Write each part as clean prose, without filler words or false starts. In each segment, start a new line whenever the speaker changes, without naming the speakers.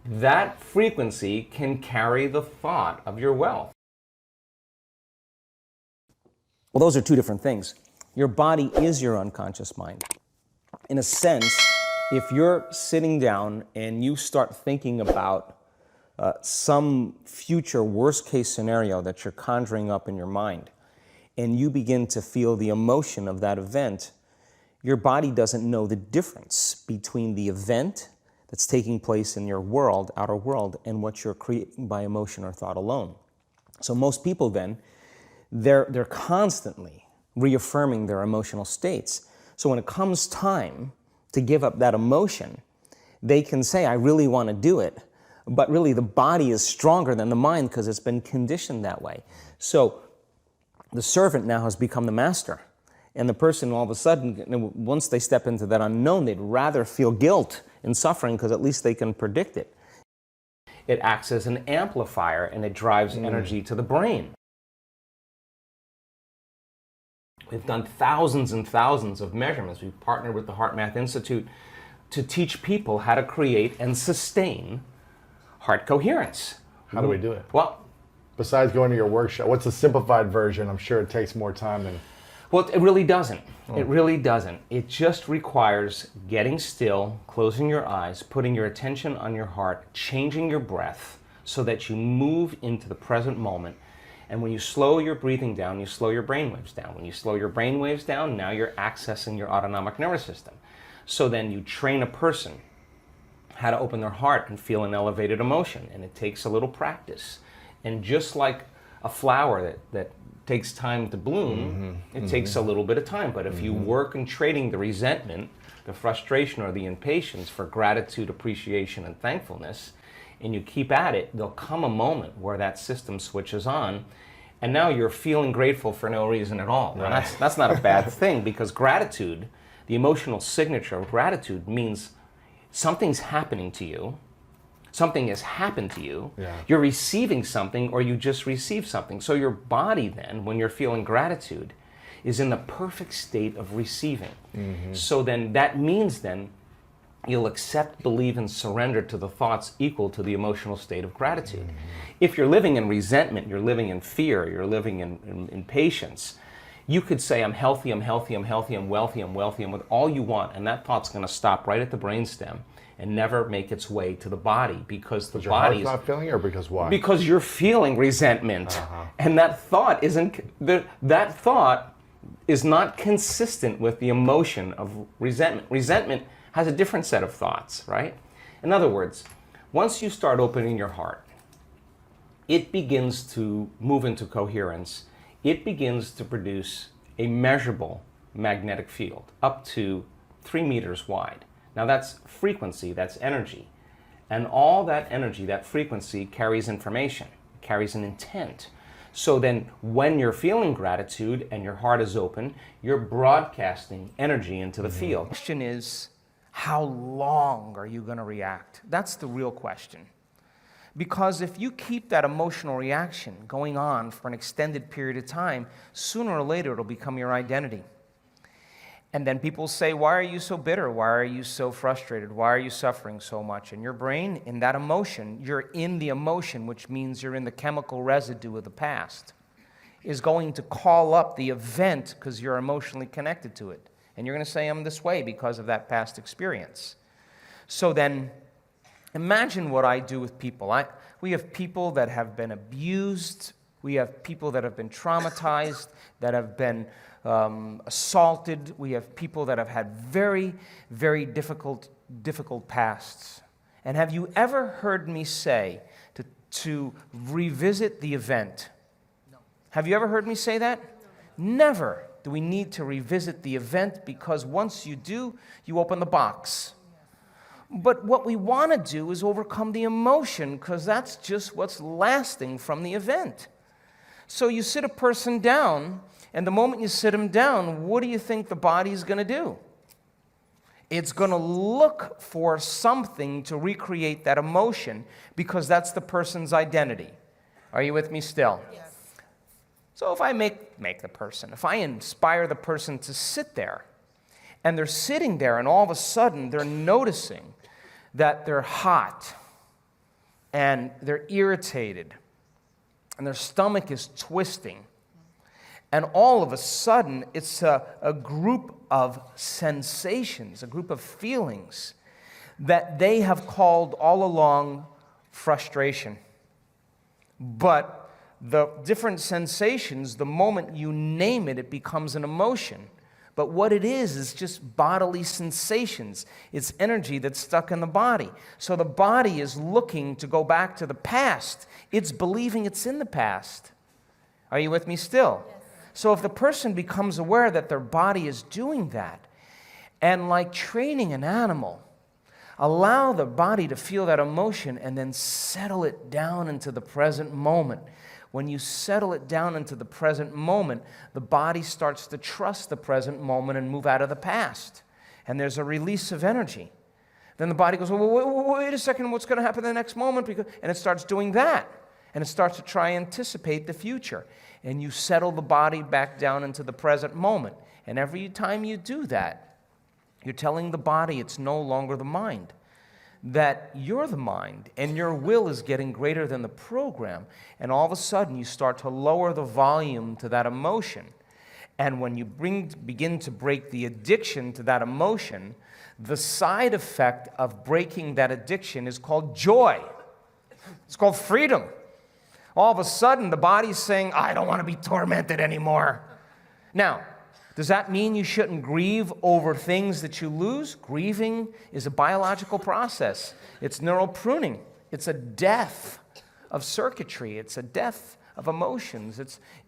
that frequency can carry the thought of your wealth.
Well, those are two different things. Your body is your unconscious mind. In a sense, if you're sitting down and you start thinking about some future worst-case scenario that you're conjuring up in your mind, and you begin to feel the emotion of that event, your body doesn't know the difference between the event that's taking place in your world, outer world, and what you're creating by emotion or thought alone. So most people then, they're constantly reaffirming their emotional states. So when it comes time to give up that emotion, they can say, I really want to do it, but really the body is stronger than the mind because it's been conditioned that way. So the servant now has become the master. And the person all of a sudden, once they step into that unknown, they'd rather feel guilt and suffering because at least they can predict it.
It acts as an amplifier and it drives energy to the brain. We've done thousands and thousands of measurements. We've partnered with the HeartMath Institute to teach people how to create and sustain heart coherence.
How do we do it?
Well,
besides going to your workshop, what's the simplified version? I'm sure it takes more time than...
Well, it really doesn't. It really doesn't. It just requires getting still, closing your eyes, putting your attention on your heart, changing your breath so that you move into the present moment. And when you slow your breathing down, you slow your brainwaves down. When you slow your brainwaves down, now you're accessing your autonomic nervous system. So then you train a person how to open their heart and feel an elevated emotion. And it takes a little practice. And just like a flower that takes time to bloom, it takes a little bit of time. But if you work in trading the resentment, the frustration, or the impatience for gratitude, appreciation, and thankfulness, and you keep at it, there'll come a moment where that system switches on, and now you're feeling grateful for no reason at all. Right. Now that's not a bad thing, because gratitude, the emotional signature of gratitude, means something's happening to you. Something has happened to you, you're receiving something, or you just received something. So your body then, when you're feeling gratitude, is in the perfect state of receiving. So then that means then you'll accept, believe, and surrender to the thoughts equal to the emotional state of gratitude. If you're living in resentment, you're living in fear, you're living in impatience, you could say, I'm healthy, I'm healthy, I'm healthy, I'm wealthy, I'm wealthy, and with all you want, and that thought's going to stop right at the brainstem and never make its way to the body, because the body's
not feeling, or because why?
Because you're feeling resentment, and that thought that thought is not consistent with the emotion of resentment. Resentment has a different set of thoughts, right? In other words, once you start opening your heart, it begins to move into coherence. It begins to produce a measurable magnetic field up to 3 meters wide. Now that's frequency, that's energy. And all that energy, that frequency, carries information, carries an intent. So then when you're feeling gratitude and your heart is open, you're broadcasting energy into the field.
The question is, how long are you going to react? That's the real question. Because if you keep that emotional reaction going on for an extended period of time, sooner or later it'll become your identity. And then people say, why are you so bitter? Why are you so frustrated? Why are you suffering so much? And your brain, in that emotion, you're in the emotion, which means you're in the chemical residue of the past, is going to call up the event because you're emotionally connected to it. And you're going to say, I'm this way because of that past experience. So then, imagine what I do with people. We have people that have been abused. We have people that have been traumatized, that have been assaulted. We have people that have had very, very difficult pasts. And have you ever heard me say to revisit the event? No. Have you ever heard me say that? No. Never do we need to revisit the event, because once you do, you open the box. But what we want to do is overcome the emotion, because that's just what's lasting from the event. So you sit a person down, and the moment you sit them down, what do you think the body's going to do? It's going to look for something to recreate that emotion, because that's the person's identity. Are you with me still? Yes. So if I make the person, if I inspire the person to sit there, and they're sitting there, and all of a sudden they're noticing that they're hot, and they're irritated, and their stomach is twisting. And all of a sudden, it's a group of sensations, a group of feelings that they have called all along frustration. But the different sensations, the moment you name it, it becomes an emotion. But what it is just bodily sensations. It's energy that's stuck in the body. So the body is looking to go back to the past. It's believing it's in the past. Are you with me still? Yes. So if the person becomes aware that their body is doing that, and like training an animal, allow the body to feel that emotion and then settle it down into the present moment. When you settle it down into the present moment, the body starts to trust the present moment and move out of the past. And there's a release of energy. Then the body goes, well, wait a second, what's going to happen in the next moment? And it starts doing that. And it starts to try and anticipate the future. And you settle the body back down into the present moment. And every time you do that, you're telling the body it's no longer the mind. That you're the mind, and your will is getting greater than the program. And all of a sudden, you start to lower the volume to that emotion. And when you begin to break the addiction to that emotion, the side effect of breaking that addiction is called joy. It's called freedom. All of a sudden, the body's saying, I don't want to be tormented anymore. Now, does that mean you shouldn't grieve over things that you lose? Grieving is a biological process. It's neural pruning. It's a death of circuitry. It's a death of emotions.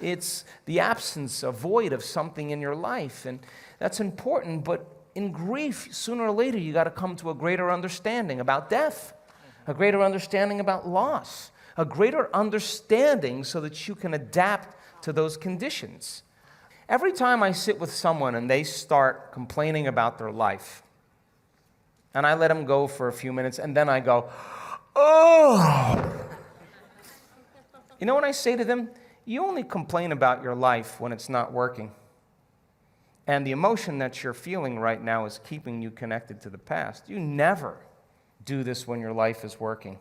It's the absence, a void of something in your life. And that's important, but in grief, sooner or later, you got to come to a greater understanding about death, a greater understanding about loss, a greater understanding so that you can adapt to those conditions. Every time I sit with someone and they start complaining about their life, and I let them go for a few minutes, and then I go, oh! You know what I say to them? You only complain about your life when it's not working. And the emotion that you're feeling right now is keeping you connected to the past. You never do this when your life is working.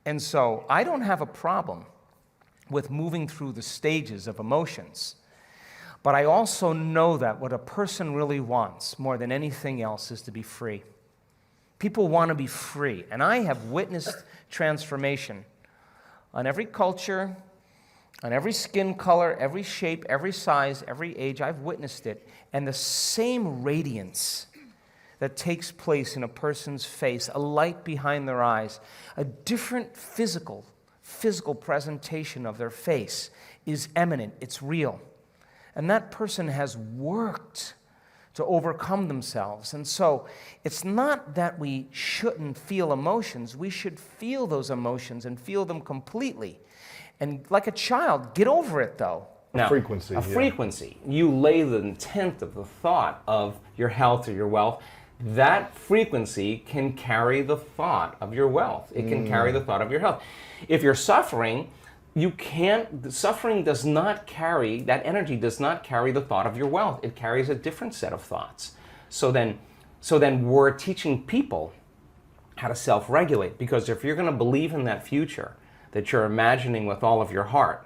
And so I don't have a problem with moving through the stages of emotions. But I also know that what a person really wants more than anything else is to be free. People want to be free. And I have witnessed transformation on every culture, on every skin color, every shape, every size, every age. I've witnessed it. And the same radiance that takes place in a person's face, a light behind their eyes, a different physical presentation of their face is eminent, it's real. And that person has worked to overcome themselves. And so it's not that we shouldn't feel emotions, we should feel those emotions and feel them completely. And like a child, get over it though.
Now,
frequency.
Frequency. You lay the intent of the thought of your health or your wealth. That frequency can carry the thought of your wealth. It can carry the thought of your health. If you're suffering, suffering does not carry, that energy does not carry the thought of your wealth. It carries a different set of thoughts. So then we're teaching people how to self-regulate, because if you're going to believe in that future that you're imagining with all of your heart,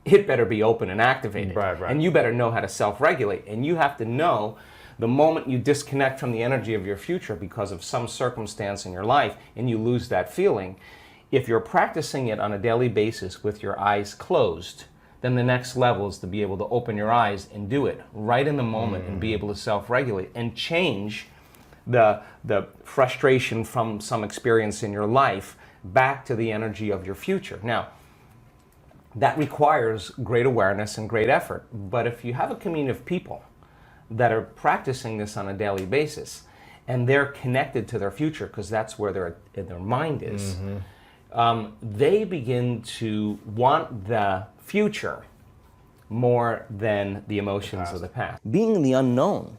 it better be open and activated.
Right.
And you better know how to self-regulate. And you have to know the moment you disconnect from the energy of your future because of some circumstance in your life and you lose that feeling, if you're practicing it on a daily basis with your eyes closed, then the next level is to be able to open your eyes and do it right in the moment and be able to self-regulate and change the frustration from some experience in your life back to the energy of your future. Now, that requires great awareness and great effort. But if you have a community of people that are practicing this on a daily basis and they're connected to their future because that's where their mind is, they begin to want the future more than the emotions of the past. Being in the unknown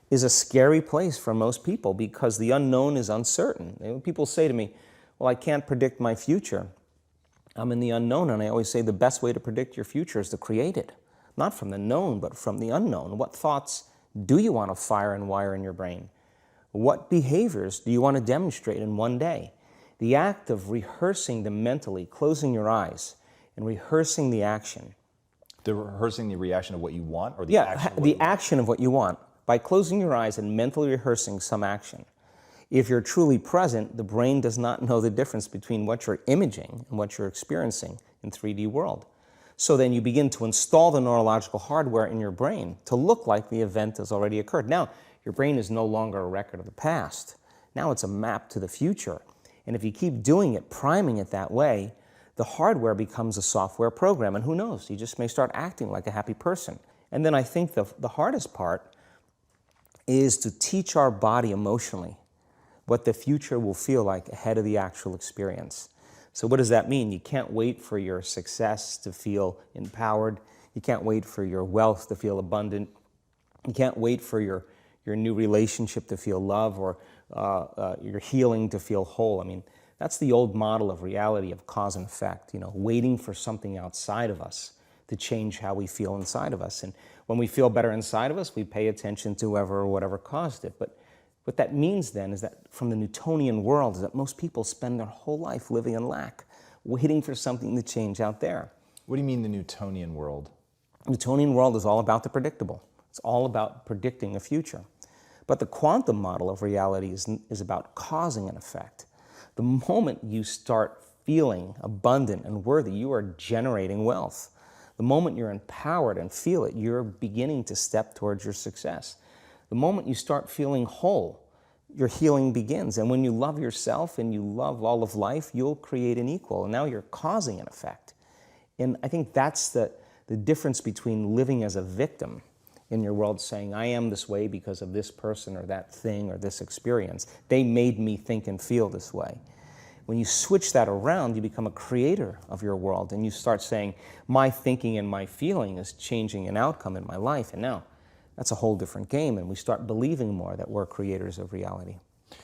is a scary place for most people because the unknown is uncertain. People say to me, well, I can't predict my future. I'm in the unknown, and I always say the best way to predict your future is to create it. Not from the known, but from the unknown. What thoughts do you want to fire and wire in your brain? What behaviors do you want to demonstrate in one day?
The act of rehearsing them mentally, closing your eyes, and rehearsing the action.
The rehearsing the reaction of what you want, or the action of what
the
you want?
action of what you want. By closing your eyes and mentally rehearsing some action. If you're truly present, the brain does not know the difference between what you're imaging and what you're experiencing in 3D world. So then you begin to install the neurological hardware in your brain to look like the event has already occurred. Now, your brain is no longer a record of the past. Now it's a map to the future. And if you keep doing it, priming it that way, the hardware becomes a software program. And who knows, you just may start acting like a happy person. And then I think the hardest part is to teach our body emotionally what the future will feel like ahead of the actual experience. So what does that mean? You can't wait for your success to feel empowered. You can't wait for your wealth to feel abundant. You can't wait for your new relationship to feel love, or your healing to feel whole. I mean, that's the old model of reality, of cause and effect, waiting for something outside of us to change how we feel inside of us. And when we feel better inside of us, we pay attention to whoever or whatever caused it. But what that means then is that from the Newtonian world is that most people spend their whole life living in lack, waiting for something to change out there.
What do you mean the Newtonian world?
The Newtonian world is all about the predictable. It's all about predicting a future. But the quantum model of reality is about causing an effect. The moment you start feeling abundant and worthy, you are generating wealth. The moment you're empowered and feel it, you're beginning to step towards your success. The moment you start feeling whole, your healing begins. And when you love yourself and you love all of life, you'll create an equal. And now you're causing an effect. And I think that's the difference between living as a victim in your world, saying, I am this way because of this person or that thing or this experience. They made me think and feel this way. When you switch that around, you become a creator of your world, and you start saying, my thinking and my feeling is changing an outcome in my life. And now that's a whole different game, and we start believing more that we're creators of reality.